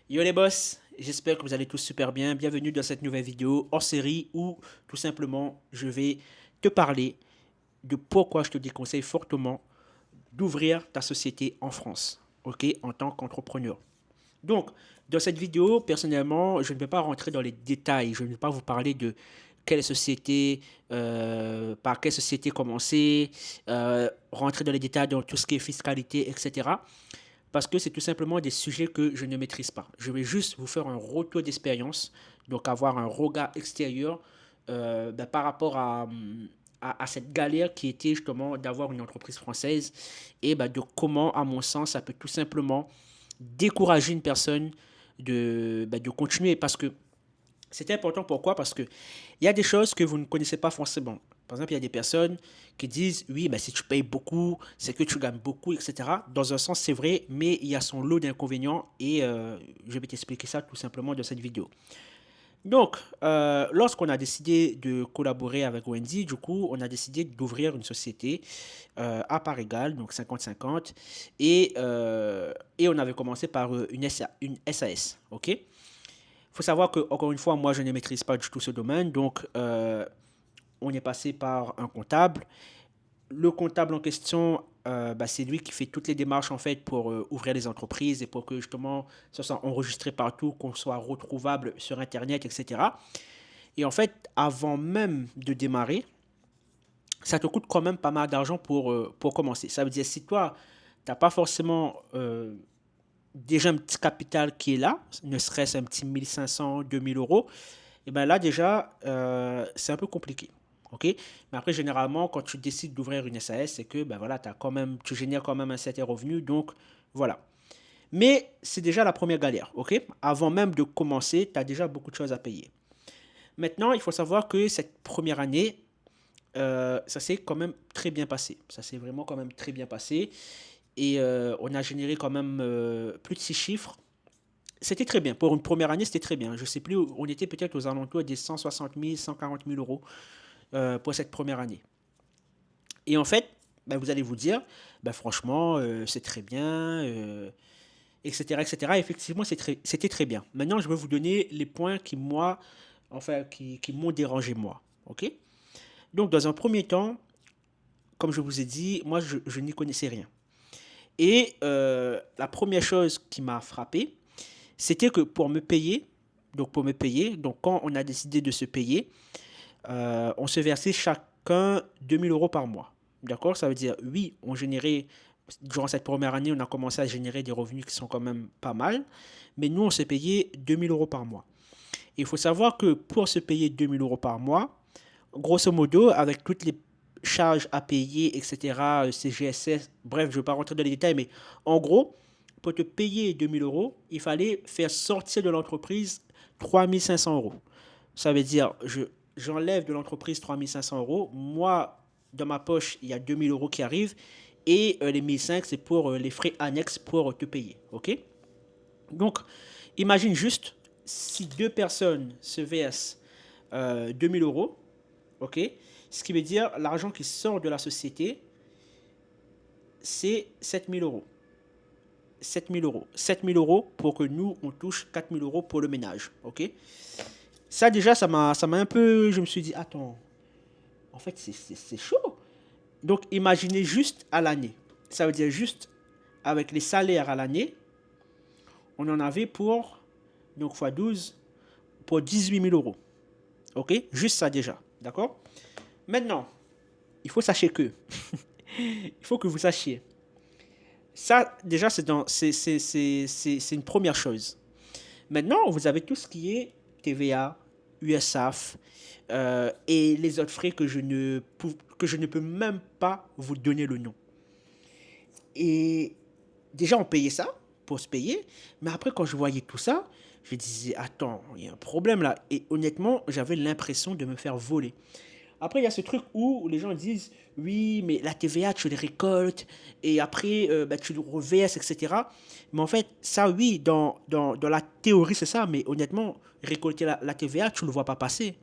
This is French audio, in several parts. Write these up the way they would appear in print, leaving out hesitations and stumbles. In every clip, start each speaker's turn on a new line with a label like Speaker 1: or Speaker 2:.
Speaker 1: Yo les boss, j'espère que vous allez tous super bien. Bienvenue dans cette nouvelle vidéo hors série où tout simplement je vais te parler de pourquoi je te déconseille fortement d'ouvrir ta société en France, ok, en tant qu'entrepreneur. Donc, dans cette vidéo, personnellement, je ne vais pas rentrer dans les détails. Je ne vais pas vous parler de quelle société, par quelle société commencer, rentrer dans les détails dans tout ce qui est fiscalité, etc. Parce que c'est tout simplement des sujets que je ne maîtrise pas. Je vais juste vous faire un retour d'expérience, donc avoir un regard extérieur par rapport à cette galère qui était justement d'avoir une entreprise française et de comment, à mon sens, ça peut tout simplement décourager une personne de continuer. Parce que c'est important. Pourquoi? Parce que il y a des choses que vous ne connaissez pas forcément. Par exemple, il y a des personnes qui disent, oui, mais si tu payes beaucoup, c'est que tu gagnes beaucoup, etc. Dans un sens, c'est vrai, mais il y a son lot d'inconvénients et je vais t'expliquer ça tout simplement dans cette vidéo. Donc, lorsqu'on a décidé de collaborer avec Wendy, du coup, on a décidé d'ouvrir une société à part égale, donc 50-50, et on avait commencé par une SAS, ok? Faut savoir que, encore une fois, moi, je ne maîtrise pas du tout ce domaine. Donc, on est passé par un comptable. Le comptable en question, c'est lui qui fait toutes les démarches, en fait, pour ouvrir les entreprises et pour que, justement, ça soit enregistré partout, qu'on soit retrouvable sur Internet, etc. Et en fait, avant même de démarrer, ça te coûte quand même pas mal d'argent pour commencer. Ça veut dire, si toi, tu n'as pas forcément déjà un petit capital qui est là, ne serait-ce un petit 1500, 2000 euros, et bien là déjà, c'est un peu compliqué. Ok. Mais après, généralement, quand tu décides d'ouvrir une SAS, c'est que ben voilà, tu génères quand même un certain revenu. Donc voilà. Mais c'est déjà la première galère. Ok. Avant même de commencer, tu as déjà beaucoup de choses à payer. Maintenant, il faut savoir que cette première année, ça s'est quand même très bien passé. Ça s'est vraiment quand même très bien passé. Et on a généré quand même plus de 6 chiffres. C'était très bien. Pour une première année, c'était très bien. Je ne sais plus, on était peut-être aux alentours des 160 000, 140 000 euros pour cette première année. Et en fait, vous allez vous dire, franchement, c'est très bien, etc., etc. Effectivement, c'était très bien. Maintenant, je vais vous donner les points qui, moi, enfin, qui m'ont dérangé, moi. OK? Donc, dans un premier temps, comme je vous ai dit, moi, je n'y connaissais rien. Et la première chose qui m'a frappé, c'était que pour me payer, donc quand on a décidé de se payer, on se versait chacun 2000 euros par mois. D'accord? Ça veut dire, oui, durant cette première année, on a commencé à générer des revenus qui sont quand même pas mal, mais nous, on s'est payé 2000 euros par mois. Et il faut savoir que pour se payer 2000 euros par mois, grosso modo, avec toutes les charges à payer, etc., CGSS, bref, je ne vais pas rentrer dans les détails, mais en gros, pour te payer 2000 euros, il fallait faire sortir de l'entreprise 3500 euros. Ça veut dire, j'enlève de l'entreprise 3500 euros. Moi, dans ma poche, il y a 2000 euros qui arrivent. Et les 1500, c'est pour les frais annexes pour te payer. OK? Donc, imagine juste si deux personnes se versent 2000 euros. OK? Ce qui veut dire l'argent qui sort de la société, c'est 7000 euros. 7000 euros. 7000 euros pour que nous, on touche 4000 euros pour le ménage. OK? Ça, déjà, ça m'a un peu. Je me suis dit, attends, en fait, c'est chaud. Donc, imaginez juste à l'année. Ça veut dire juste avec les salaires à l'année, on en avait pour, donc fois 12 pour 18 000 euros. OK? Juste ça déjà. D'accord? Maintenant, il faut sachez que, il faut que vous sachiez. Ça, déjà, c'est une première chose. Maintenant, vous avez tout ce qui est TVA, USAF et les autres frais que je ne peux même pas vous donner le nom. Et déjà, on payait ça pour se payer. Mais après, quand je voyais tout ça, je disais, attends, il y a un problème là. Et honnêtement, j'avais l'impression de me faire voler. Après, il y a ce truc où les gens disent, oui, mais la TVA, tu les récoltes et après, tu le reverses, etc. Mais en fait, ça, oui, dans la théorie, c'est ça. Mais honnêtement, récolter la TVA, tu ne le vois pas passer.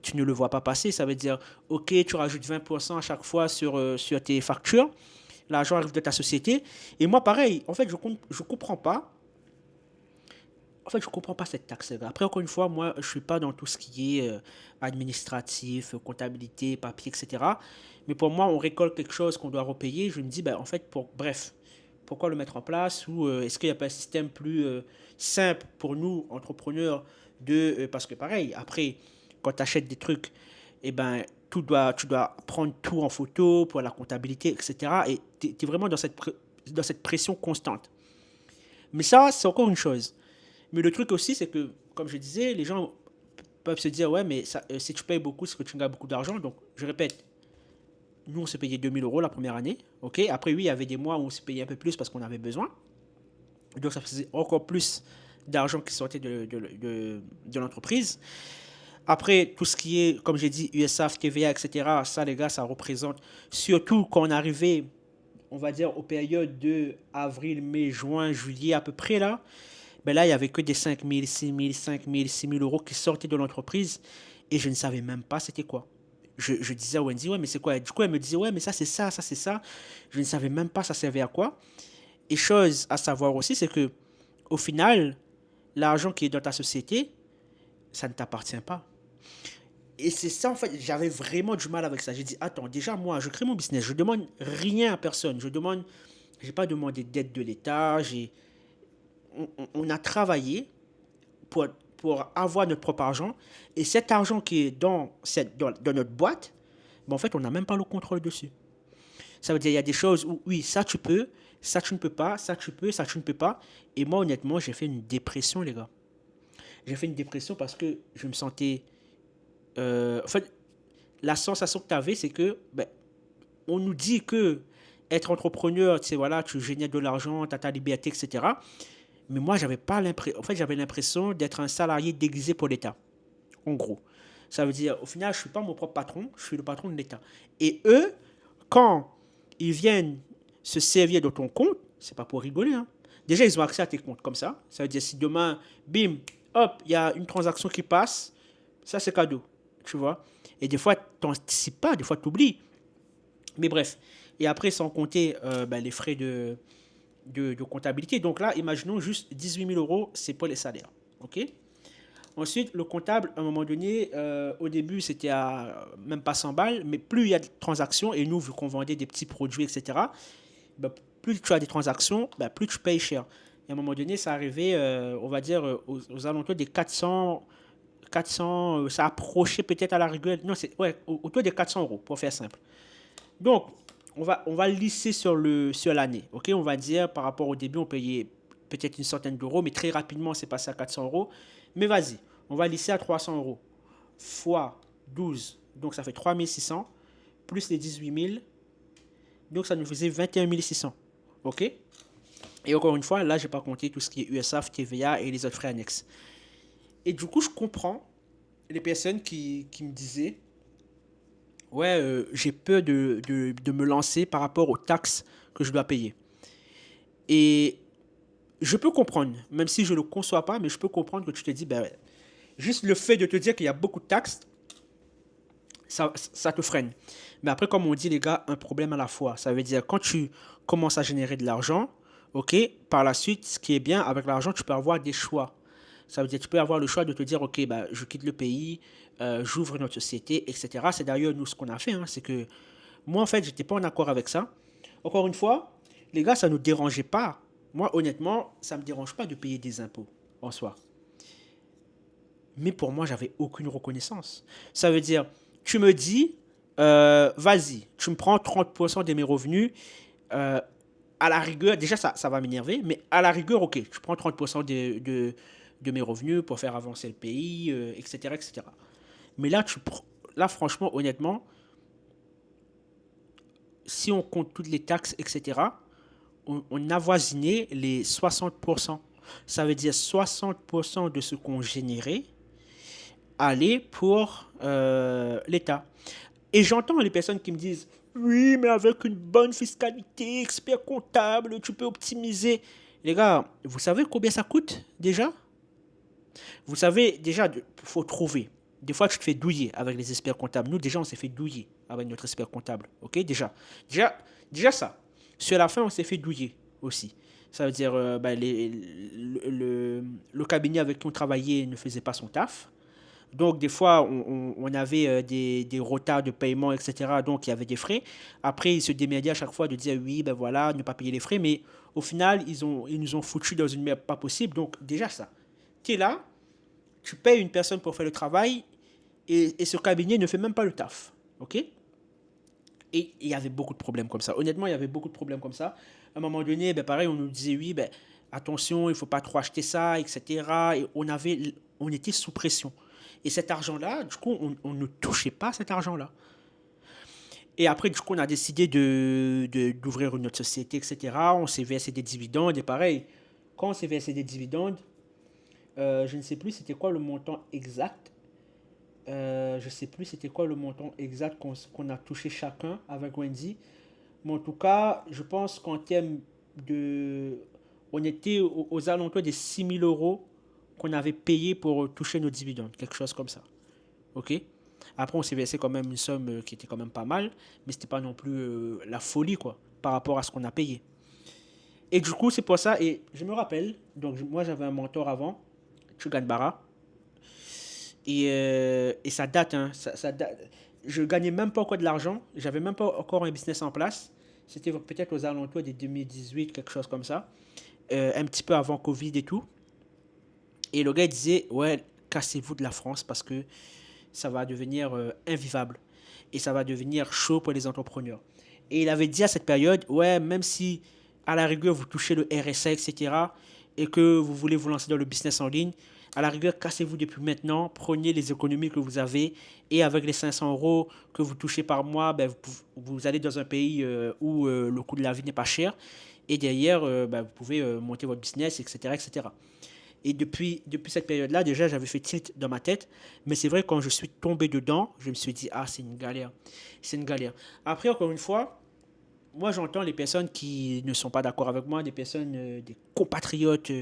Speaker 1: Tu ne le vois pas passer. Ça veut dire, OK, tu rajoutes 20% à chaque fois sur tes factures. L'argent arrive de ta société. Et moi, pareil, en fait, je ne comprends pas En fait, je comprends pas cette taxe, les gars. Après, encore une fois, moi, je suis pas dans tout ce qui est administratif, comptabilité, papier, etc. Mais pour moi, on récolte quelque chose qu'on doit repayer. Je me dis, ben, en fait, bref, pourquoi le mettre en place? Ou est-ce qu'il n'y a pas un système plus simple pour nous, entrepreneurs, parce que pareil, après, quand tu achètes des trucs, eh ben, tu dois prendre tout en photo pour la comptabilité, etc. Et tu es vraiment dans cette pression constante. Mais ça, c'est encore une chose. Mais le truc aussi, c'est que, comme je disais, les gens peuvent se dire, ouais, mais ça, si tu payes beaucoup, c'est que tu gagnes beaucoup d'argent. Donc, je répète, nous, on s'est payé 2 000 € la première année. Ok. Après, oui, il y avait des mois où on s'est payé un peu plus parce qu'on avait besoin. Donc, ça faisait encore plus d'argent qui sortait de l'entreprise. Après, tout ce qui est, comme j'ai dit, USAF, TVA, etc., ça, les gars, ça représente, surtout quand on arrivait, on va dire, aux périodes de avril, mai, juin, juillet, à peu près là, ben là, il n'y avait que des 5 000, 6 000, 5 000, 6 000 € qui sortaient de l'entreprise et je ne savais même pas c'était quoi. Je disais à Wendy, ouais, mais c'est quoi? Du coup, elle me disait, ouais, mais ça, c'est ça. Je ne savais même pas ça servait à quoi. Et chose à savoir aussi, c'est que au final, l'argent qui est dans ta société, ça ne t'appartient pas. Et c'est ça, en fait, j'avais vraiment du mal avec ça. J'ai dit, attends, déjà, moi, je crée mon business, je demande rien à personne. J'ai pas demandé d'aide de l'État, on a travaillé pour, pour avoir notre propre argent. Et cet argent qui est dans notre boîte, ben en fait, on n'a même pas le contrôle dessus. Ça veut dire qu'il y a des choses où, oui, ça tu peux, ça tu ne peux pas, ça tu peux, ça tu ne peux pas. Et moi, honnêtement, j'ai fait une dépression, les gars. J'ai fait une dépression parce que je me sentais. En fait, la sensation que tu avais, c'est que, ben, on nous dit que être entrepreneur, tu sais, voilà, tu génères de l'argent, tu as ta liberté, etc. Mais moi, j'avais pas l'impression. En fait, j'avais l'impression d'être un salarié déguisé pour l'État. En gros. Ça veut dire, au final, je ne suis pas mon propre patron, je suis le patron de l'État. Et eux, quand ils viennent se servir de ton compte, c'est pas pour rigoler. Hein. Déjà, ils ont accès à tes comptes comme ça. Ça veut dire, si demain, bim, hop, il y a une transaction qui passe, ça c'est cadeau. Tu vois. Et des fois, tu n'anticipes pas, des fois, tu oublies. Mais bref. Et après, sans compter ben, les frais de comptabilité. Donc là, imaginons juste 18 000 €, c'est pour les salaires. OK. Ensuite, le comptable, à un moment donné, au début, c'était à même pas 100 balles, mais plus il y a de transactions, et nous, vu qu'on vendait des petits produits, etc., ben, plus tu as des transactions, ben, plus tu payes cher. Et à un moment donné, ça arrivait, on va dire, aux alentours des 400 ça approchait peut-être à la rigueur, non, c'est ouais, autour des 400 € pour faire simple. Donc, on va lisser sur l'année. Ok, on va dire par rapport au début, on payait peut-être une centaine d'euros, mais très rapidement, c'est passé à 400 €. Mais vas-y, on va lisser à 300 € fois 12. Donc, ça fait 3 600 plus les 18 000. Donc, ça nous faisait 21 600. Ok. Et encore une fois, là, je n'ai pas compté tout ce qui est USAF, TVA et les autres frais annexes. Et du coup, je comprends les personnes qui me disaient, ouais, j'ai peur de me lancer par rapport aux taxes que je dois payer. Et je peux comprendre, même si je ne le conçois pas, mais je peux comprendre que tu te dis, ben, ouais, juste le fait de te dire qu'il y a beaucoup de taxes, ça te freine. Mais après, comme on dit, les gars, un problème à la fois. Ça veut dire, quand tu commences à générer de l'argent, ok, par la suite, ce qui est bien, avec l'argent, tu peux avoir des choix. Ça veut dire, tu peux avoir le choix de te dire, ok, bah, je quitte le pays, j'ouvre notre société, etc. C'est d'ailleurs nous ce qu'on a fait. Hein, c'est que moi, en fait, j'étais pas en accord avec ça. Encore une fois, les gars, ça ne nous dérangeait pas. Moi, honnêtement, ça ne me dérange pas de payer des impôts en soi. Mais pour moi, j'avais aucune reconnaissance. Ça veut dire, tu me dis, vas-y, tu me prends 30% de mes revenus. euh, à la rigueur, déjà, ça va m'énerver, mais à la rigueur, ok, tu prends 30% de mes revenus pour faire avancer le pays, etc., etc. Mais là, là, franchement, honnêtement, si on compte toutes les taxes, etc., on avoisinait les 60%. Ça veut dire 60% de ce qu'on générait allait pour l'État. Et j'entends les personnes qui me disent, oui, mais avec une bonne fiscalité, expert comptable, tu peux optimiser. Les gars, vous savez combien ça coûte déjà? Vous savez, déjà, il faut trouver. Des fois, tu te fais douiller avec les experts comptables. Nous, déjà, on s'est fait douiller avec notre expert comptable. OK, déjà. Déjà ça. Sur la fin, on s'est fait douiller aussi. Ça veut dire le cabinet avec qui on travaillait ne faisait pas son taf. Donc, des fois, on avait des retards de paiement, etc. Donc, il y avait des frais. Après, ils se démerdaient à chaque fois de dire oui, ben voilà, ne pas payer les frais. Mais au final, ils nous ont foutus dans une merde pas possible. Donc, déjà, ça. Tu es là, tu payes une personne pour faire le travail et ce cabinet ne fait même pas le taf. OK? Et il y avait beaucoup de problèmes comme ça. Honnêtement, il y avait beaucoup de problèmes comme ça. À un moment donné, ben, pareil, on nous disait oui, ben, attention, il ne faut pas trop acheter ça, etc. Et on était sous pression. Et cet argent-là, du coup, on ne touchait pas cet argent-là. Et après, du coup, on a décidé d'ouvrir une autre société, etc. On s'est versé des dividendes. Et pareil, quand on s'est versé des dividendes, je ne sais plus c'était quoi le montant exact. Je ne sais plus c'était quoi le montant exact qu'on a touché chacun avec Wendy. Mais en tout cas, je pense qu'en termes de... On était aux alentours des 6 000 € qu'on avait payé pour toucher nos dividendes. Quelque chose comme ça. OK? Après, on s'est versé quand même une somme qui était quand même pas mal. Mais c'était pas non plus la folie, quoi. Par rapport à ce qu'on a payé. Et du coup, c'est pour ça. Et je me rappelle. Donc, moi, j'avais un mentor avant. Chugan Barra. Et ça date, hein, ça date. Je gagnais même pas encore de l'argent. J'avais même pas encore un business en place. C'était peut-être aux alentours des 2018, quelque chose comme ça. Un petit peu avant Covid et tout. Et le gars il disait, ouais, cassez-vous de la France parce que ça va devenir invivable. Et ça va devenir chaud pour les entrepreneurs. Et il avait dit à cette période, ouais, même si à la rigueur vous touchez le RSA, etc., et que vous voulez vous lancer dans le business en ligne, à la rigueur, cassez-vous depuis maintenant, prenez les économies que vous avez, et avec les 500 € que vous touchez par mois, ben, vous allez dans un pays où le coût de la vie n'est pas cher, et derrière, ben, vous pouvez monter votre business, etc., etc. Et depuis cette période-là, déjà, j'avais fait tilt dans ma tête. Mais c'est vrai, quand je suis tombé dedans, je me suis dit, ah, c'est une galère. C'est une galère. Après, encore une fois, moi, j'entends les personnes qui ne sont pas d'accord avec moi, des personnes, des compatriotes.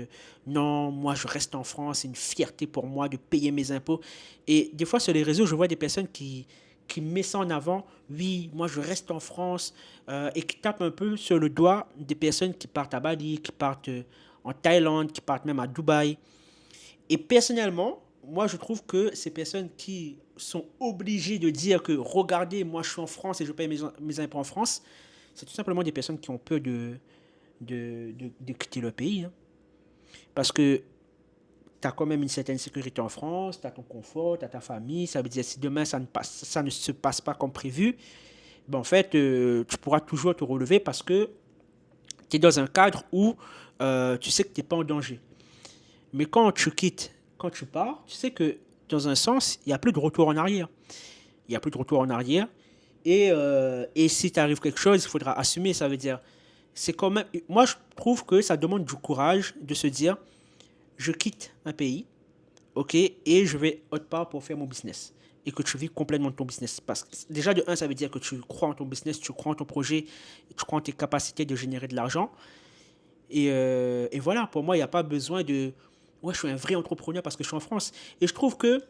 Speaker 1: Non, moi, je reste en France. C'est une fierté pour moi de payer mes impôts. Et des fois, sur les réseaux, je vois des personnes qui mettent ça en avant. Oui, moi, je reste en France. Et qui tapent un peu sur le doigt des personnes qui partent à Bali, qui partent en Thaïlande, qui partent même à Dubaï. Et personnellement, moi, je trouve que ces personnes qui sont obligées de dire que regardez, moi, je suis en France et je paye mes impôts en France, c'est tout simplement des personnes qui ont peur de quitter leur pays, hein. Parce que tu as quand même une certaine sécurité en France, tu as ton confort, tu as ta famille. Ça veut dire si demain ça ne se passe pas comme prévu, ben en fait, tu pourras toujours te relever parce que tu es dans un cadre où tu sais que tu n'es pas en danger. Mais quand tu quittes, quand tu pars, tu sais que dans un sens, il n'y a plus de retour en arrière. Il n'y a plus de retour en arrière. Et si t'arrive quelque chose, il faudra assumer. Ça veut dire, c'est quand même. Moi, je trouve que ça demande du courage de se dire, je quitte un pays, ok, et je vais autre part pour faire mon business. Et que tu vis complètement de ton business. Parce que déjà, de un, ça veut dire que tu crois en ton business, tu crois en ton projet, tu crois en tes capacités de générer de l'argent. Et voilà, pour moi, il n'y a pas besoin de. Ouais, je suis un vrai entrepreneur parce que je suis en France. Et je trouve que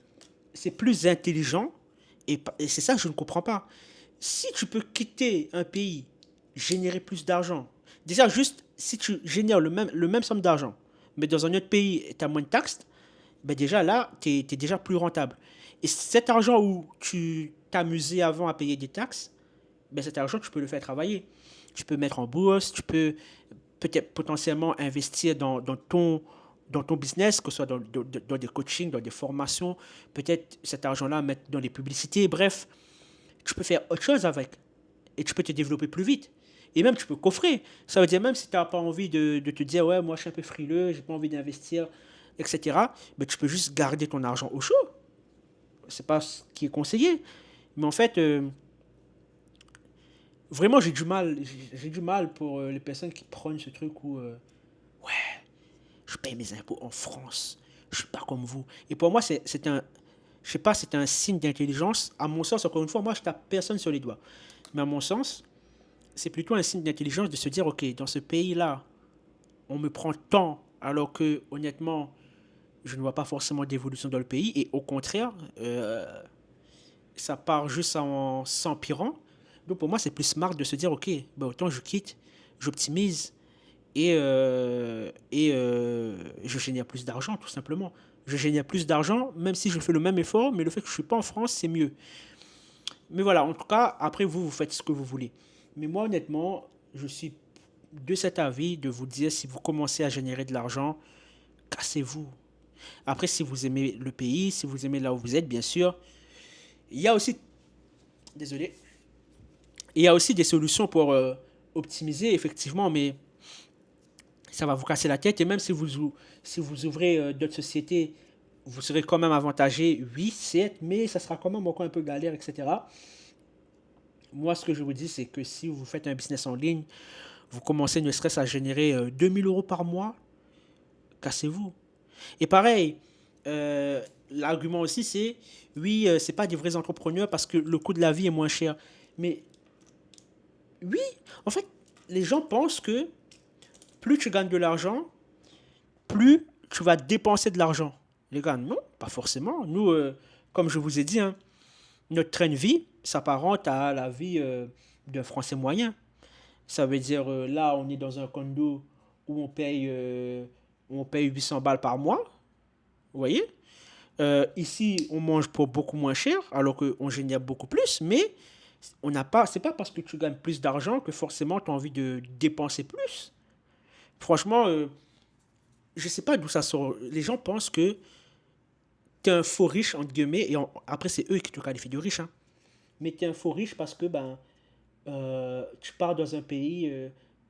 Speaker 1: c'est plus intelligent. Et c'est ça que je ne comprends pas. Si tu peux quitter un pays, générer plus d'argent, déjà juste si tu génères le même somme d'argent, mais dans un autre pays, tu as moins de taxes, ben déjà là, tu es déjà plus rentable. Et cet argent où tu t'amusais avant à payer des taxes, ben cet argent, tu peux le faire travailler. Tu peux mettre en bourse, tu peux peut-être potentiellement investir dans ton business, que ce soit dans des coachings, dans des formations, peut-être cet argent-là mettre dans des publicités, bref, tu peux faire autre chose avec et tu peux te développer plus vite. Et même, tu peux coffrer. Ça veut dire, même si tu n'as pas envie de te dire, ouais, moi, je suis un peu frileux, j'ai pas envie d'investir, etc., mais tu peux juste garder ton argent au chaud. C'est pas ce qui est conseillé. Mais en fait, vraiment, j'ai du mal pour les personnes qui prennent ce truc où, ouais, je paye mes impôts en France. Je suis pas comme vous. Et pour moi, c'est un, je sais pas, c'est un signe d'intelligence. À mon sens, encore une fois, moi, je tape personne sur les doigts. Mais à mon sens, c'est plutôt un signe d'intelligence de se dire, ok, dans ce pays-là, on me prend tant, alors que, honnêtement, je ne vois pas forcément d'évolution dans le pays. Et au contraire, ça part juste en s'empirant. Donc pour moi, c'est plus smart de se dire, ok, ben autant je quitte, j'optimise, je génère plus d'argent, tout simplement. Je génère plus d'argent, même si je fais le même effort, mais le fait que je ne suis pas en France, c'est mieux. Mais voilà, en tout cas, après vous, vous faites ce que vous voulez. Mais moi, honnêtement, je suis de cet avis de vous dire, si vous commencez à générer de l'argent, cassez-vous. Après, si vous aimez le pays, si vous aimez là où vous êtes, bien sûr, il y a aussi, désolé, il y a aussi des solutions pour optimiser, effectivement, mais ça va vous casser la tête. Et même si vous ouvrez d'autres sociétés, vous serez quand même avantagé, oui, certes, mais ça sera quand même encore un peu galère, etc. Moi, ce que je vous dis, c'est que si vous faites un business en ligne, vous commencez ne serait-ce à générer 2000 euros par mois, cassez-vous. Et pareil, l'argument aussi, c'est oui, c'est pas des vrais entrepreneurs parce que le coût de la vie est moins cher. Mais oui, en fait, les gens pensent que plus tu gagnes de l'argent, plus tu vas dépenser de l'argent. Les gars, non, pas forcément. Nous, comme je vous ai dit, hein, notre train de vie s'apparente à la vie d'un Français moyen. Ça veut dire, là, on est dans un condo où on paye 800 balles par mois. Vous voyez? Ici, on mange pour beaucoup moins cher, alors qu'on génère beaucoup plus, mais on n'a pas, c'est pas parce que tu gagnes plus d'argent que forcément tu as envie de dépenser plus. Franchement, je sais pas d'où ça sort. Les gens pensent que tu es un faux riche, entre guillemets, et après, c'est eux qui te qualifient de riche, hein. Mais tu es un faux riche parce que ben, tu pars dans un pays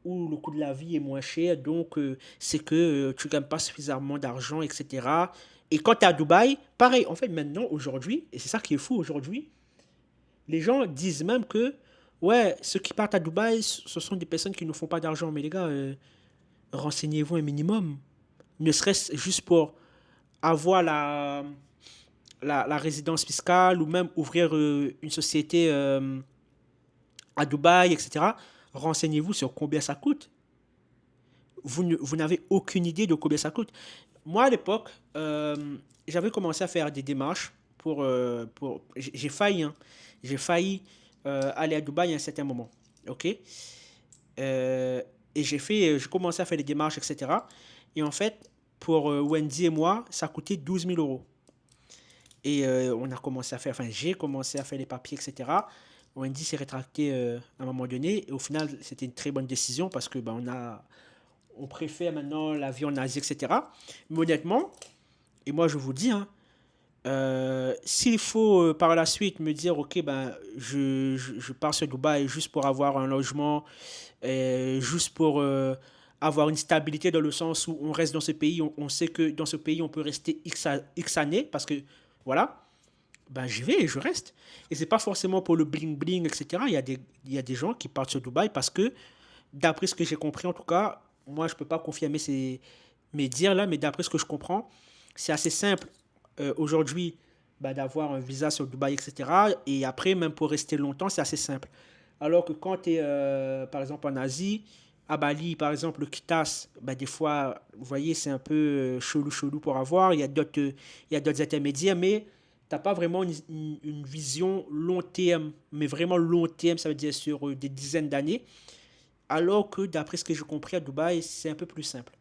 Speaker 1: où le coût de la vie est moins cher, donc c'est que tu ne gagnes pas suffisamment d'argent, etc. Et quand tu es à Dubaï, pareil, en fait, maintenant, aujourd'hui, et c'est ça qui est fou aujourd'hui, les gens disent même que, ouais, ceux qui partent à Dubaï, ce sont des personnes qui ne font pas d'argent. Mais les gars, renseignez-vous un minimum. Ne serait-ce juste pour avoir la résidence fiscale ou même ouvrir une société à Dubaï, etc. Renseignez-vous sur combien ça coûte. Vous n'avez aucune idée de combien ça coûte. Moi, à l'époque, j'avais commencé à faire des démarches j'ai failli, hein. J'ai failli aller à Dubaï à un certain moment. OK? Et j'ai commencé à faire des démarches, etc. Et en fait, pour Wendy et moi, ça coûtait 12 000 euros. Et on a commencé à faire, enfin, j'ai commencé à faire les papiers, etc. Wendy s'est rétracté à un moment donné. Et au final, c'était une très bonne décision parce que ben, on préfère maintenant la vie en Asie, etc. Mais honnêtement, et moi je vous dis, hein, s'il faut par la suite me dire, ok, ben, je pars sur Dubaï juste pour avoir un logement, juste pour avoir une stabilité dans le sens où on reste dans ce pays, on sait que dans ce pays on peut rester X années parce que voilà, ben j'y vais et je reste. Et c'est pas forcément pour le bling bling, etc. Il y a des gens qui partent sur Dubaï parce que, d'après ce que j'ai compris en tout cas, moi je peux pas confirmer mes dires là, mais d'après ce que je comprends, c'est assez simple aujourd'hui bah, d'avoir un visa sur Dubaï, etc. Et après, même pour rester longtemps, c'est assez simple. Alors que quand tu es, par exemple, en Asie, à Bali, par exemple, le Kitas, bah, des fois, vous voyez, c'est un peu chelou, chelou pour avoir. Il y a d'autres intermédiaires, mais tu n'as pas vraiment une vision long terme, mais vraiment long terme, ça veut dire sur des dizaines d'années. Alors que, d'après ce que j'ai compris à Dubaï, c'est un peu plus simple.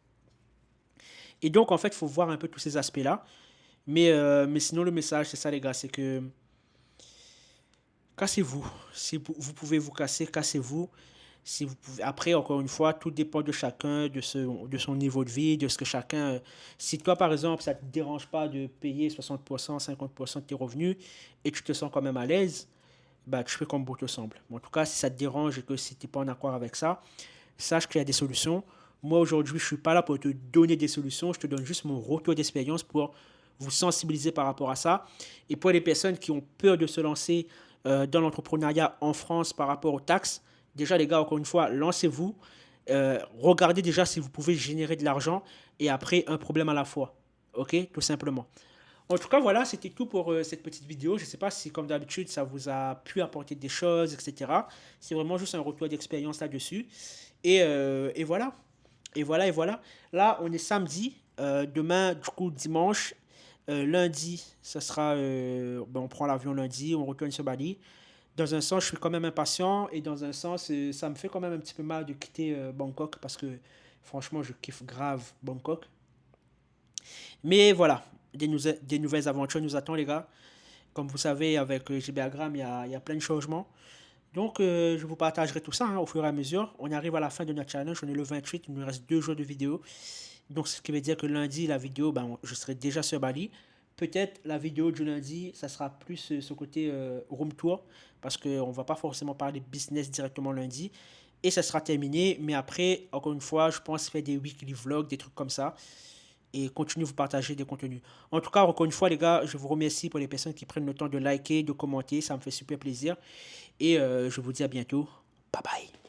Speaker 1: Et donc, en fait, il faut voir un peu tous ces aspects-là. Mais sinon, le message, c'est ça, les gars, c'est que cassez-vous. Si vous pouvez vous casser, cassez-vous. Si vous pouvez... Après, encore une fois, tout dépend de chacun, de son niveau de vie, de ce que chacun... Si toi, par exemple, ça ne te dérange pas de payer 60%, 50% de tes revenus et tu te sens quand même à l'aise, bah, tu fais comme bon te semble. En tout cas, si ça te dérange et que si tu n'es pas en accord avec ça, sache qu'il y a des solutions. Moi, aujourd'hui, je ne suis pas là pour te donner des solutions. Je te donne juste mon retour d'expérience pour vous sensibiliser par rapport à ça. Et pour les personnes qui ont peur de se lancer dans l'entrepreneuriat en France par rapport aux taxes, déjà, les gars, encore une fois, lancez-vous. Regardez déjà si vous pouvez générer de l'argent et après, un problème à la fois. OK? Tout simplement. En tout cas, voilà, c'était tout pour cette petite vidéo. Je ne sais pas si, comme d'habitude, ça vous a pu apporter des choses, etc. C'est vraiment juste un retour d'expérience là-dessus. Et voilà. Et voilà, et voilà. Là, on est samedi. Demain, du coup, dimanche. Lundi, ça sera. Ben, on prend l'avion lundi, on retourne sur Bali. Dans un sens, je suis quand même impatient. Et dans un sens, ça me fait quand même un petit peu mal de quitter Bangkok parce que Franchement, je kiffe grave Bangkok. Mais voilà, des nouvelles aventures nous attendent, les gars. Comme vous savez, avec GBAgram, il y a plein de changements. Donc, je vous partagerai tout ça hein, au fur et à mesure. On arrive à la fin de notre challenge. On est le 28. Il nous reste 2 jours de vidéo. Donc, ce qui veut dire que lundi, la vidéo, ben, je serai déjà sur Bali. Peut-être la vidéo du lundi, ça sera plus ce côté room tour. Parce qu'on ne va pas forcément parler business directement lundi. Et ça sera terminé. Mais après, encore une fois, je pense faire des weekly vlogs, des trucs comme ça et continuer de vous partager des contenus. En tout cas, encore une fois, les gars, je vous remercie pour les personnes qui prennent le temps de liker, de commenter. Ça me fait super plaisir. Et je vous dis à bientôt. Bye bye.